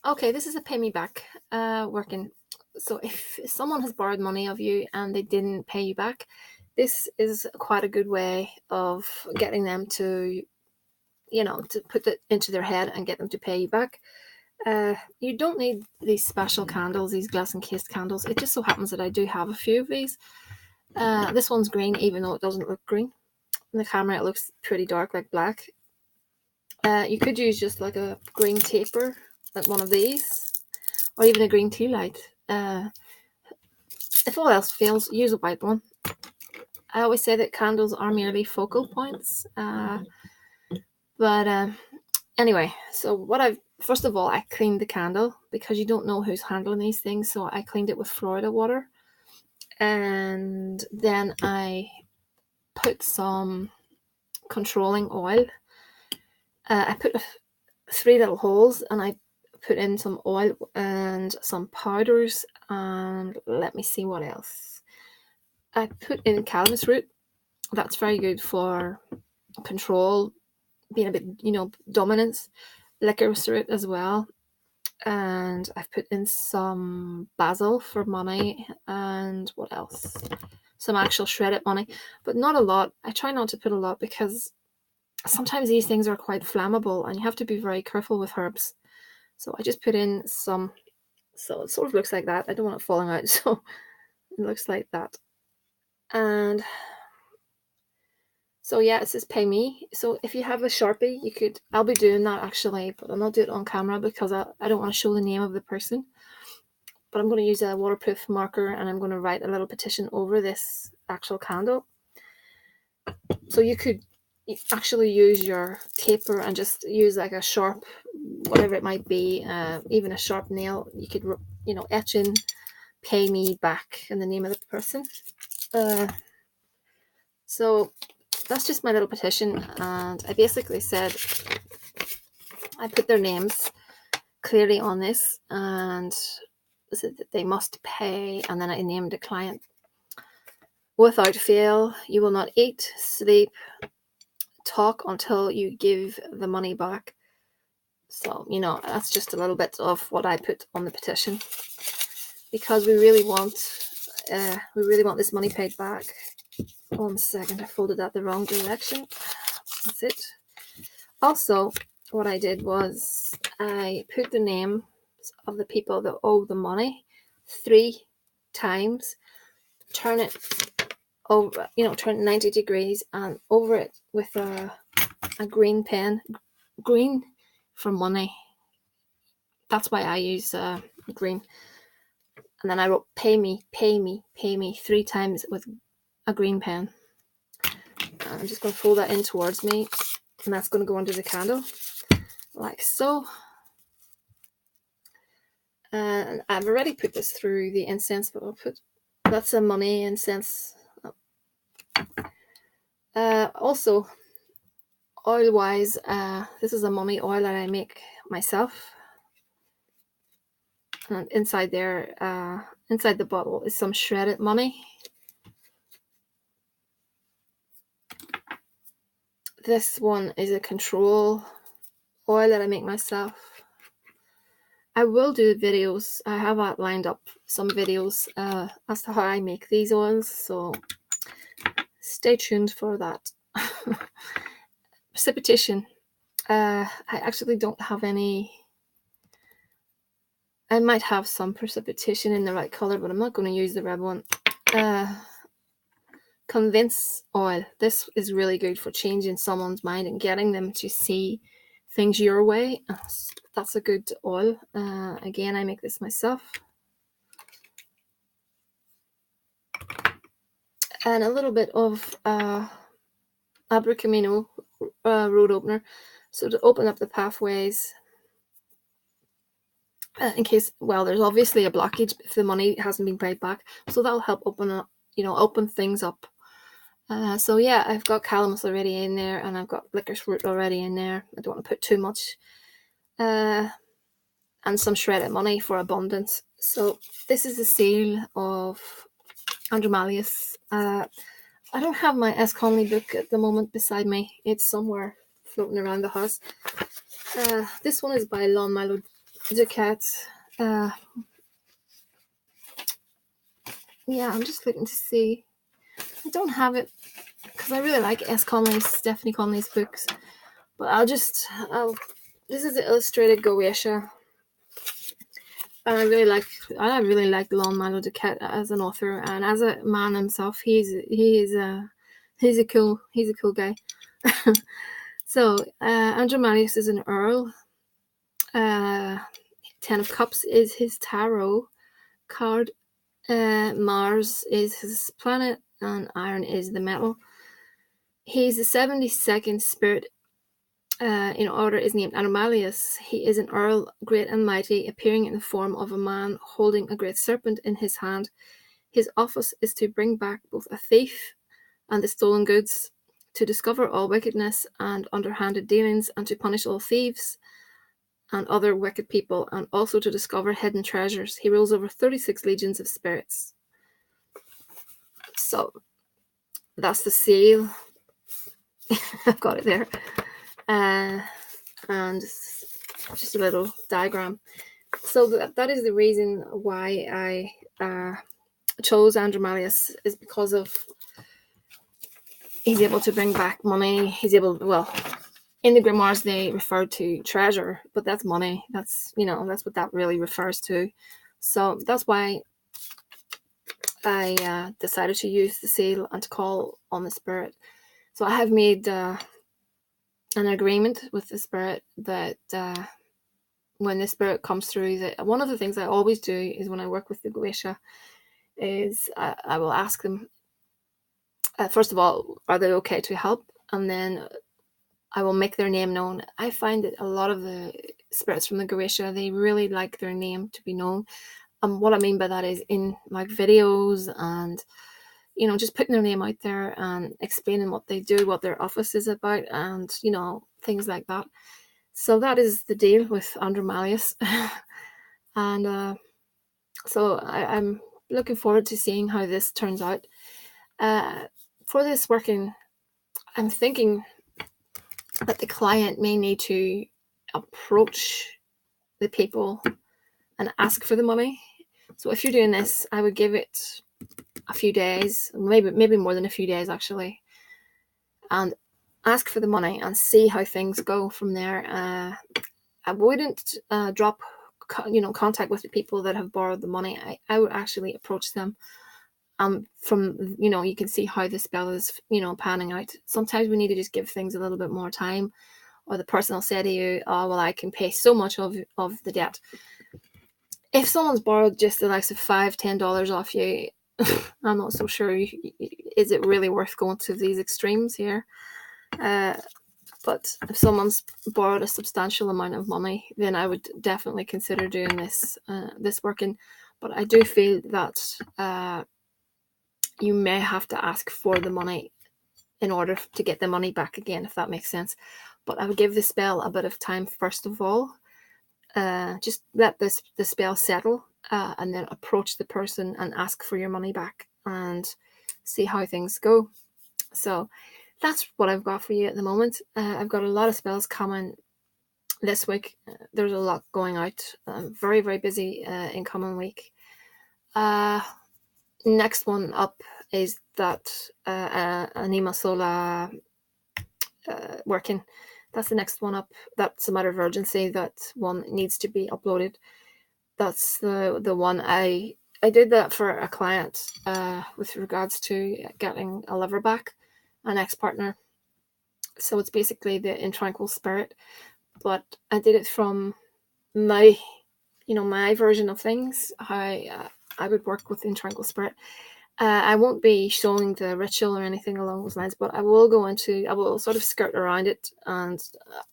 Okay, this is a pay me back working. So if someone has borrowed money of you and they didn't pay you back, this is quite a good way of getting them to, to put it into their head and get them to pay you back. You don't need these special candles, these glass encased candles. It just so happens that I do have a few of these. This one's green, even though it doesn't look green. In the camera, it looks pretty dark, like black. You could use just like a green taper, like one of these, or even a green tea light. If all else fails, use a white one. I always say that candles are merely focal points. But anyway, so first of all, I cleaned the candle because you don't know who's handling these things. So I cleaned it with Florida water. And then I put some controlling oil. I put 3 little holes and I put in some oil and some powders, and let me see what else. I put in Calamus root. That's very good for control, being a bit, dominance. Liquorice root as well. And I've put in some basil for money, and what else? Some actual shredded money, but not a lot. I try not to put a lot because sometimes these things are quite flammable and you have to be very careful with herbs. So I just put in some, so it sort of looks like that. I don't want it falling out, so it looks like that. And so yeah, it says pay me. So if you have a Sharpie, I'll be doing that actually, but I'll not do it on camera because I don't want to show the name of the person. But I'm going to use a waterproof marker and I'm going to write a little petition over this actual candle. So you could actually use your taper and just use like a sharp, whatever it might be, even a sharp nail. You could, etch in pay me back in the name of the person. So that's just my little petition, and I basically said I put their names clearly on this and said that they must pay, and then I named a client. Without fail, you will not eat, sleep, talk until you give the money back. So, that's just a little bit of what I put on the petition, because we really want this money paid back. 1 second, I folded that the wrong direction. That's it. Also, what I did was I put the names of the people that owe the money 3 times, turn it over, turn it 90 degrees and over it with a green pen, green for money. That's why I use green. And then I wrote pay me, pay me, pay me 3 times with a green pen. I'm just going to fold that in towards me, and that's going to go under the candle like so. And I've already put this through the incense, but I'll put, that's a money incense. Also, oil wise, this is a mummy oil that I make myself, and inside there, inside the bottle is some shredded money. This one is a control oil that I make myself. I will do videos. I have outlined up some videos as to how I make these oils, so stay tuned for that. Precipitation. I actually don't have any. I might have some precipitation in the right color, but I'm not going to use the red one. Convince oil. This is really good for changing someone's mind and getting them to see things your way. That's a good oil. Again, I make this myself. And a little bit of Abracamino road opener, so to open up the pathways in case, well, there's obviously a blockage if the money hasn't been paid back, so that'll help open things up. So yeah, I've got Calamus already in there, and I've got licorice root already in there. I don't want to put too much. And some shredded money for abundance. So this is the seal of Andromalius. I don't have my S. Conley book at the moment beside me. It's somewhere floating around the house. This one is by Lon Milo Ducat. Yeah, I'm just looking to see. I don't have it because I really like Stephanie Conley's books. But this is the illustrated Goetia. And I really like Lon Milo Duquette as an author, and as a man himself, he's a cool guy. So Andromalius is an earl. 10 of Cups is his tarot card. Mars is his planet, and iron is the metal. He's the 72nd spirit in order is named Andromalius. He is an earl, great and mighty, appearing in the form of a man holding a great serpent in his hand. His office is to bring back both a thief and the stolen goods, to discover all wickedness and underhanded dealings, and to punish all thieves and other wicked people, and also to discover hidden treasures. He rules over 36 legions of spirits. So that's the seal. I've got it there. And just a little diagram. So that is the reason why I chose Andromalius, is because of he's able to bring back money. He's able, in the grimoires they refer to treasure, but that's money. That's what that really refers to. So that's why I decided to use the seal and to call on the spirit. So I have made an agreement with the spirit that when the spirit comes through, that one of the things I always do is when I work with the Goetia is I will ask them, first of all, are they okay to help? And then I will make their name known. I find that a lot of the spirits from the Goetia, they really like their name to be known. And what I mean by that is in like videos and, just putting their name out there and explaining what they do, what their office is about, and, things like that. So that is the deal with Andromalius. And so I'm looking forward to seeing how this turns out. For this working, I'm thinking that the client may need to approach the people and ask for the money. So if you're doing this, I would give it a few days, maybe more than a few days actually, and ask for the money and see how things go from there. I wouldn't drop contact with the people that have borrowed the money. I would actually approach them. From you can see how the spell is panning out. Sometimes we need to just give things a little bit more time, or the person will say to you, oh well, I can pay so much of the debt. If someone's borrowed just the likes of $5-10 off you, I'm not so sure, is it really worth going to these extremes here? But if someone's borrowed a substantial amount of money, then I would definitely consider doing this working. But I do feel that you may have to ask for the money in order to get the money back again, if that makes sense. But I would give the spell a bit of time first of all. Just let the spell settle, and then approach the person and ask for your money back and see how things go. So that's what I've got for you at the moment. I've got a lot of spells coming this week. There's a lot going out. I'm very, very busy in coming week. Next one up is that Anima Sola working. That's the next one up. That's a matter of urgency. That one needs to be uploaded. That's the one I did that for a client with regards to getting a liver back, an ex-partner. So it's basically the In Tranquil Spirit, but I did it from my version of things, how I would work with In Tranquil Spirit. I won't be showing the ritual or anything along those lines, but I will sort of skirt around it, and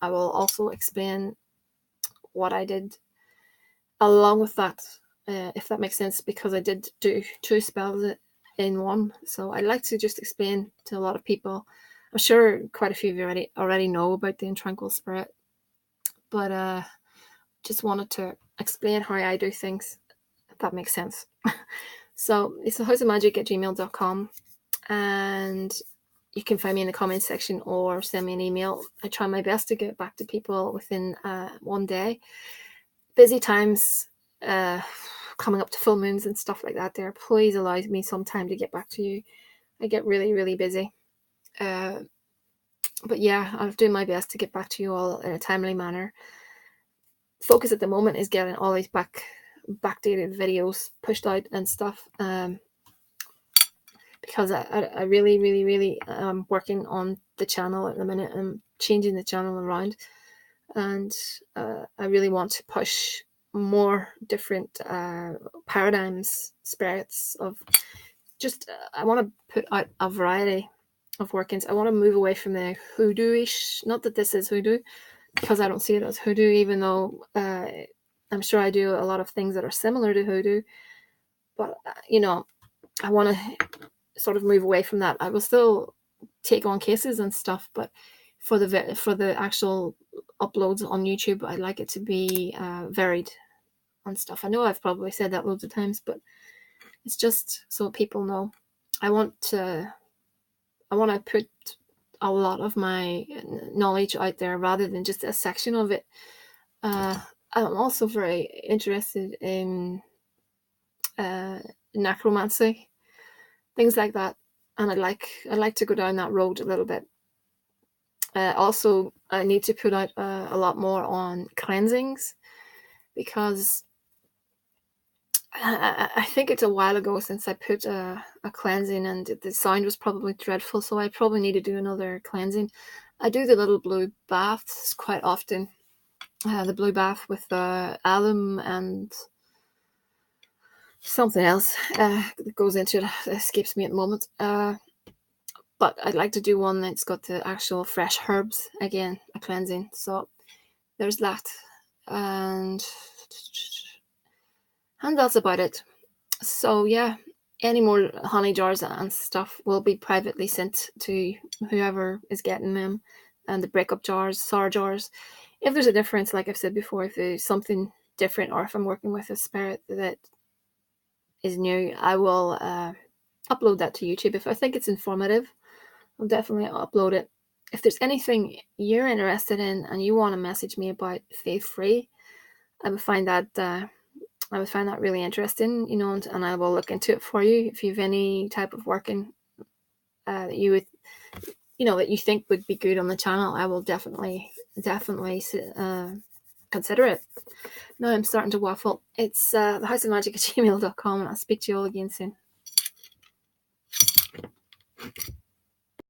I will also explain what I did along with that, if that makes sense, because I did do 2 spells in one. So I like to just explain to a lot of people. I'm sure quite a few of you already know about the In Tranquil Spirit, but just wanted to explain how I do things, if that makes sense. So it's thehouseofmagick@gmail.com, and you can find me in the comments section or send me an email. I try my best to get back to people within 1 day. busy times, coming up to full moons and stuff like that there, please allow me some time to get back to you. I get really, really busy. But yeah, I'll do my best to get back to you all in a timely manner. Focus at the moment is getting all these backdated videos pushed out and stuff, because I really, really, really am working on the channel at the minute. I'm changing the channel around, and I really want to push more different paradigms, spirits of just, I want to put out a variety of workings. I want to move away from the hoodoo-ish, not that this is hoodoo, because I don't see it as hoodoo, even though I'm sure I do a lot of things that are similar to hoodoo, but I want to sort of move away from that. I will still take on cases and stuff, but for the actual uploads on YouTube, I'd like it to be varied and stuff. I know I've probably said that loads of times, but it's just so people know. I want to put a lot of my knowledge out there rather than just a section of it. I'm also very interested in necromancy, things like that, and I'd like to go down that road a little bit. Also, I need to put out a lot more on cleansings, because I think it's a while ago since I put a cleansing, and the sound was probably dreadful, so I probably need to do another cleansing. I do the little blue baths quite often, the blue bath with alum and something else that goes into it. It escapes me at the moment. But I'd like to do one that's got the actual fresh herbs, again, a cleansing. So there's that. And that's about it. So yeah, any more honey jars and stuff will be privately sent to whoever is getting them. And the breakup jars, sour jars. If there's a difference, like I've said before, if there's something different, or if I'm working with a spirit that is new, I will upload that to YouTube. If I think it's informative, I'll definitely upload it. If there's anything you're interested in and you want to message me about, feel free. I would find that really interesting, and I will look into it for you. If you have any type of working that you would, that you think would be good on the channel, I will definitely consider it. Now I'm starting to waffle. It's thehouseofmagick@gmail.com, and I'll speak to you all again soon.